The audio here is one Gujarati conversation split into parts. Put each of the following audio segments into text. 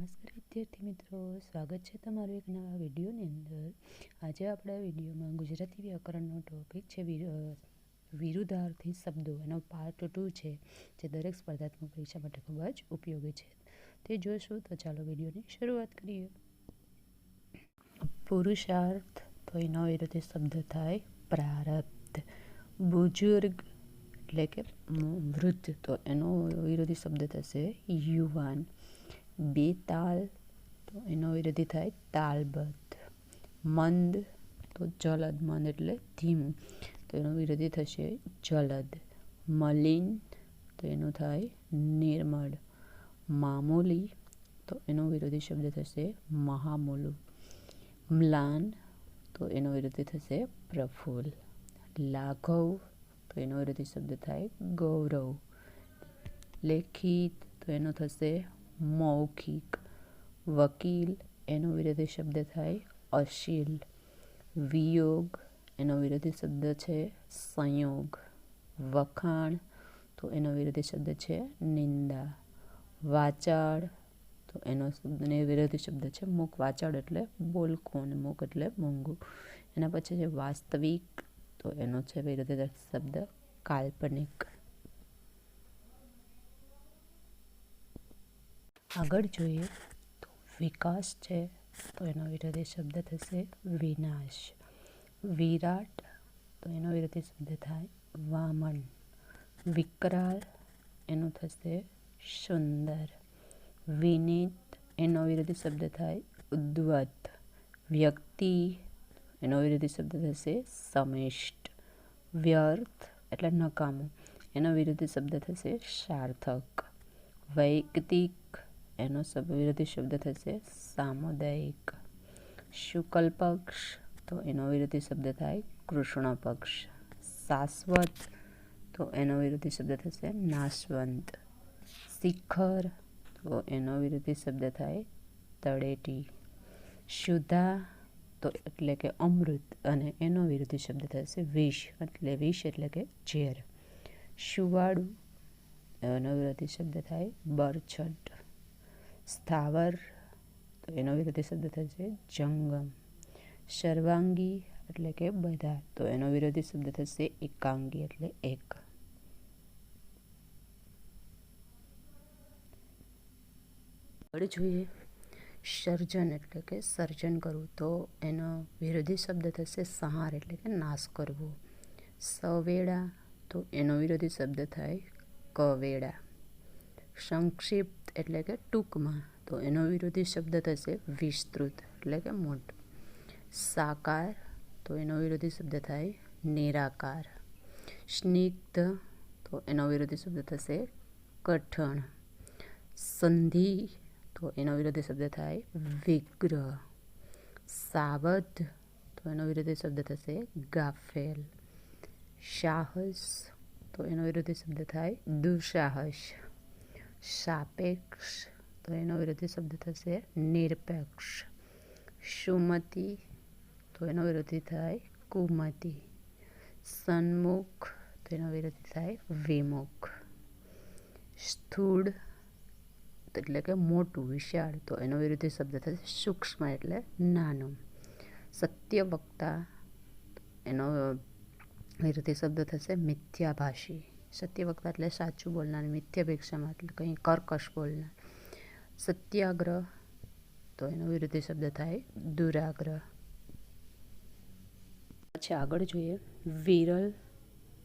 નમસ્કાર વિદ્યાર્થી મિત્રો, સ્વાગત છે તમારું એક નવા વિડીયોની અંદર. આજે આપણા વિડીયોમાં ગુજરાતી વ્યાકરણનો ટોપિક છે વિરુદ્ધાર્થી શબ્દો. એનો પાર્ટ 2 છે, જે દરેક સ્પર્ધાત્મક પરીક્ષા માટે ખૂબ જ ઉપયોગી છે. તે જોઈશું, તો ચાલો વિડીયોની શરૂઆત કરીએ. પુરુષાર્થ, તો એનો વિરોધી શબ્દ થાય પ્રારબ્ધ. બુજુર્ગ એટલે કે વૃદ્ધ, તો એનો વિરોધી શબ્દ થશે યુવાન. બેતાલ, તો એનો વિરોધી થાય તાલબદ્ધ. મંદ, તો જલદ. મંદ એટલે ધીમું, તો એનો વિરોધી થશે જલદ. મલિન, તો એનું થાય નિર્મળ. મામૂલી, તો એનો વિરોધી શબ્દ થશે મહામૂલું. મ્લાન, તો એનો વિરોધી થશે પ્રફુલ્લ. લાઘવ, તો એનો વિરોધી શબ્દ થાય ગૌરવ. લેખિત, તો એનો થશે મૌખિક. વકીલ, એનો વિરોધી શબ્દ થાય અશીલ. વિયોગ, એનો વિરોધી શબ્દ છે સંયોગ. વખાણ, તો એનો વિરોધી શબ્દ છે નિંદા. વાચાળ, તો એનો વિરોધી શબ્દ છે મૂક. વાચાળ એટલે બોલકું અને મૂક એટલે મૂંગું. એના પછી છે વાસ્તવિક, તો એનો છે વિરોધી શબ્દ કાલ્પનિક. આગળ જોઈએ તો વિકાસ છે, તો એનો વિરોધી શબ્દ થશે વિનાશ. વિરાટ, તો એનો વિરોધી શબ્દ થાય વામન. વિકરાળ, એનું થશે સુંદર. વિનીત, એનો વિરોધી શબ્દ થાય ઉદ્ધત. વ્યક્તિ, એનો વિરોધી શબ્દ થશે સમિષ્ટ. વ્યર્થ એટલે નકામું, એનો વિરોધી શબ્દ થશે સાર્થક. વૈયક્તિક, એનો વિરોધી શબ્દ થશે સામુદાયિક. શુક્લ પક્ષ, તો એનો વિરોધી શબ્દ થાય કૃષ્ણ પક્ષ. શાશ્વત, તો એનો વિરોધી શબ્દ થશે નાશવંત. શિખર, તો એનો વિરોધી શબ્દ થાય તળેટી. શુદ્ધા, તો એટલે કે અમૃત, અને એનો વિરોધી શબ્દ થશે વિષ એટલે કે ઝેર. શુવાળું, એનો વિરોધી શબ્દ થાય બરછટ. સ્થાવર, તો એનો વિરોધી શબ્દ થશે જંગમ. સર્વાંગી એટલે કે બધા, તો એનો વિરોધી શબ્દ થશે એકાંગી એટલે એક. આગળ જોઈએ સર્જન એટલે કે સર્જન કરવું, તો એનો વિરોધી શબ્દ થશે સંહાર એટલે કે નાશ કરવો. સવેળા, તો એનો વિરોધી શબ્દ થાય કવેળા. સંક્ષિપ્ત એટલે કે ટૂંકમાં, તો એનો વિરોધી શબ્દ થશે વિસ્તૃત એટલે કે મોટું. સાકાર, તો એનો વિરોધી શબ્દ થાય નિરાકાર. સ્નિગ્ધ, તો એનો વિરોધી શબ્દ થશે કઠણ. સંધિ, તો એનો વિરોધી શબ્દ થાય વિગ્રહ. સાવધ, તો એનો વિરોધી શબ્દ થશે ગાફેલ. સાહસ, તો એનો વિરોધી શબ્દ થાય દુઃસાહસ. સાપેક્ષ, તો એનો વિરોધી શબ્દ થશે નિરપેક્ષ. સુમતિ, તો એનો વિરોધી થાય કુમતિ. સન્મુખ, તો એનો વિરોધી થાય વિમુખ. સ્થૂળ, એટલે કે મોટું વિશાળ, તો એનો વિરોધી શબ્દ થશે સૂક્ષ્મ એટલે નાનું. સત્યવક્તા, એનો વિરોધી શબ્દ થશે મિથ્યાભાષી. સત્યવક્તા એટલે સાચું બોલનાર. મિથ્યાભિક્ષામાં એટલે કંઈ કર્કશ બોલનાર. સત્યાગ્રહ, તો એનો વિરોધી શબ્દ થાય દુરાગ્રહ. પછી આગળ જોઈએ વિરલ,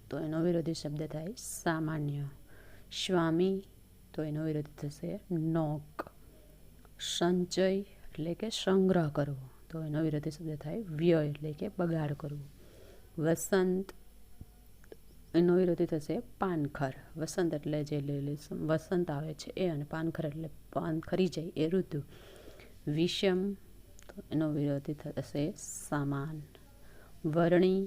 તો એનો વિરોધી શબ્દ થાય સામાન્ય. સ્વામી, તો એનો વિરોધી થશે નોક. સંચય એટલે કે સંગ્રહ કરવો, તો એનો વિરોધી શબ્દ થાય વ્યય એટલે કે બગાડ કરવો. વસંત, એનો વિરોધી થશે પાનખર. વસંત એટલે જે વસંત આવે છે એ, અને પાનખર એટલે પાન ખરી જાય એ ઋતુ. વિષમ, તો એનો વિરોધી થશે સમાન. વર્ણી,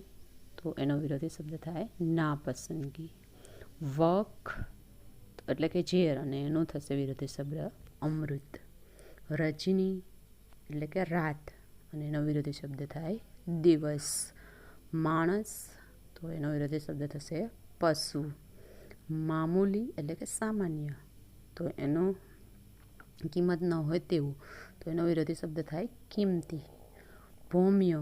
તો એનો વિરોધી શબ્દ થાય નાપસંદગી. વક, એટલે કે ઝેર, અને એનો થશે વિરોધી શબ્દ અમૃત. રજની, એટલે કે રાત, અને એનો વિરોધી શબ્દ થાય દિવસ. માણસ, તો એનો વિરોધી શબ્દ થશે પશુ. મામૂલી એટલે કે સામાન્ય, તો એનો કિંમત ન હોય તેવું, તો એનો વિરોધી શબ્દ થાય કિંમતી. ભૌમ્ય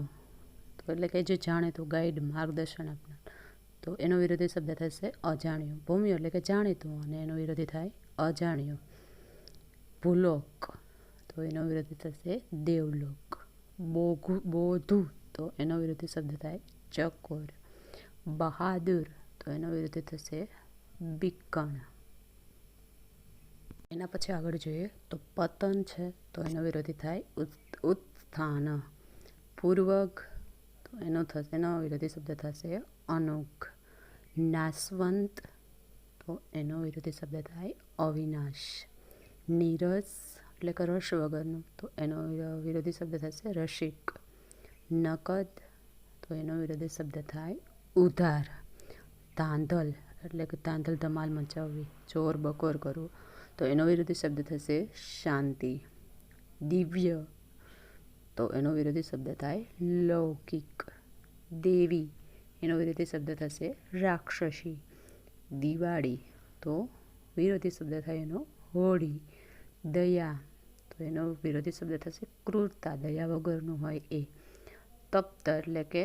તો એટલે કે જે જાણીતું, ગાઈડ, માર્ગદર્શન આપનાર, તો એનો વિરોધી શબ્દ થશે અજાણ્યો. ભૌમ્ય એટલે કે જાણીતું અને એનો વિરોધી થાય અજાણ્યો. ભૂલોક તો એનો વિરોધી થશે દેવલોક. બોધુ તો એનો વિરોધી શબ્દ થાય ચકોર. બહાદુર તો એનો વિરોધી થશે બીકણ. એના પછી આગળ જોઈએ તો પતન છે, તો એનો વિરોધી થાય ઉત્થાન. પૂર્વગ તો એનો વિરોધી શબ્દ થશે અનોખ. નાશવંત તો એનો વિરોધી શબ્દ થાય અવિનાશ. નીરસ એટલે કે રસ વગરનું, તો એનો વિરોધી શબ્દ થશે રસિક. નકદ તો એનો વિરોધી શબ્દ થાય ઉધાર. ધાંધલ એટલે કે ધાંધલ ધમાલ મચાવવી, ચોર બકોર કરવું, તો એનો વિરોધી શબ્દ થશે શાંતિ. દિવ્ય તો એનો વિરોધી શબ્દ થાય લૌકિક. દેવી એનો વિરોધી શબ્દ થશે રાક્ષસી. દિવાળી તો વિરોધી શબ્દ થાય એનો હોળી. દયા તો એનો વિરોધી શબ્દ થશે ક્રૂરતા, દયા વગરનું હોય એ. તપ્ત એટલે કે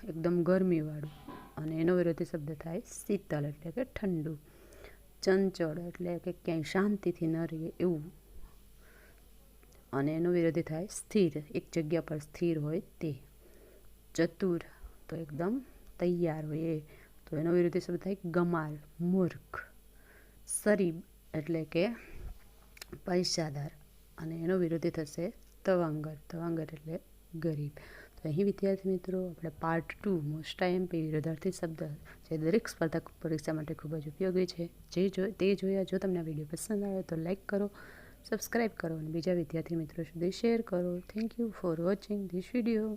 એકદમ ગરમીવાળું અને એનો વિરોધી શબ્દ થાય શીતલ એટલે કે ઠંડુ. ચંચળ એટલે કે ક્યાંય શાંતિથી ન રહીએ એવું અને એનો વિરોધી થાય સ્થિર, એક જગ્યા પર સ્થિર હોય તે. ચતુર તો એકદમ તૈયાર હોય એ, તો એનો વિરોધી શબ્દ થાય ગમાર, મૂર્ખ. શરીબ એટલે કે પૈસાદાર અને એનો વિરોધી થશે તવાંગર. તવાંગર એટલે ગરીબ. તો અહીં વિદ્યાર્થી મિત્રો આપણે પાર્ટ 2 મોસ્ટ આઈએમપી વિરોધાર્થી શબ્દ જે દરેક સ્પર્ધક પરીક્ષા માટે ખૂબ જ ઉપયોગી છે તે જોયા. જો તમને આ વિડીયો પસંદ આવે તો લાઈક કરો, સબસ્ક્રાઈબ કરો અને બીજા વિદ્યાર્થી મિત્રો સુધી શેર કરો. Thank you for watching this video.